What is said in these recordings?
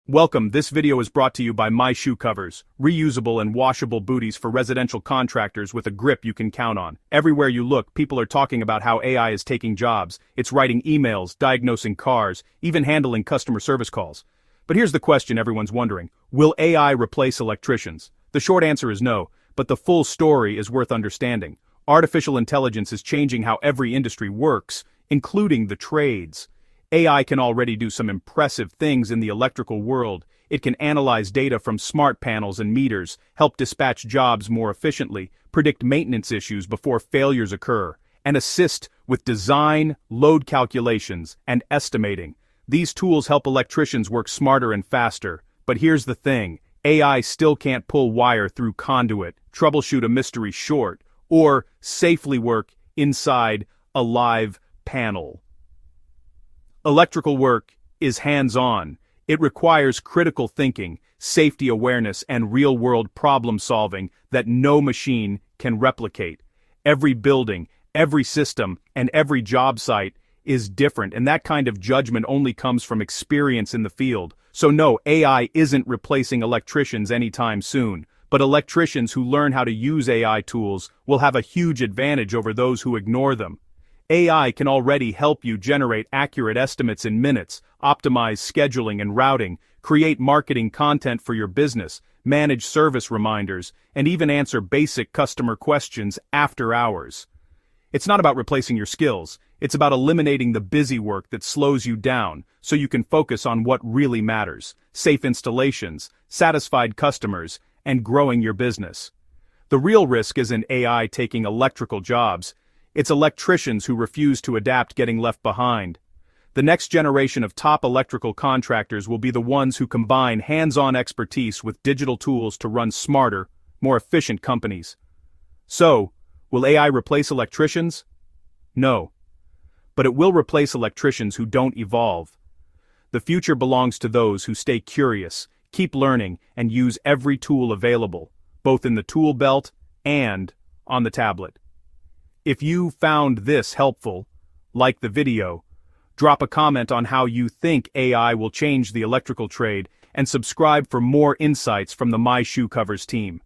Welcome, this video is brought to you by MyShoeCovers, reusable and washable booties for residential contractors with a grip you can count on. Everywhere you look, people are talking about how AI is taking jobs. It's writing emails, diagnosing cars, even handling customer service calls. But here's the question everyone's wondering. Will AI replace electricians? The short answer is no, but the full story is worth understanding. Artificial intelligence is changing how every industry works, including the trades. AI can already do some impressive things in the electrical world. It can analyze data from smart panels and meters, help dispatch jobs more efficiently, predict maintenance issues before failures occur, and assist with design, load calculations, and estimating. These tools help electricians work smarter and faster. But here's the thing, AI still can't pull wire through conduit, troubleshoot a mystery short, or safely work inside a live panel. Electrical work is hands-on. It requires critical thinking, safety awareness, and real-world problem-solving that no machine can replicate. Every building, every system, and every job site is different, and that kind of judgment only comes from experience in the field. So no, AI isn't replacing electricians anytime soon, but electricians who learn how to use AI tools will have a huge advantage over those who ignore them. AI can already help you generate accurate estimates in minutes, optimize scheduling and routing, create marketing content for your business, manage service reminders, and even answer basic customer questions after hours. It's not about replacing your skills, it's about eliminating the busy work that slows you down so you can focus on what really matters: safe installations, satisfied customers, and growing your business. The real risk isn't AI taking electrical jobs. It's electricians who refuse to adapt getting left behind. The next generation of top electrical contractors will be the ones who combine hands-on expertise with digital tools to run smarter, more efficient companies. So, will AI replace electricians? No. But it will replace electricians who don't evolve. The future belongs to those who stay curious, keep learning, and use every tool available, both in the tool belt and on the tablet. If you found this helpful, like the video, drop a comment on how you think AI will change the electrical trade, and subscribe for more insights from the MyShoeCovers team.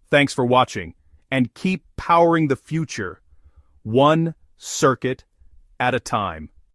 Thanks for watching, and keep powering the future, one circuit at a time.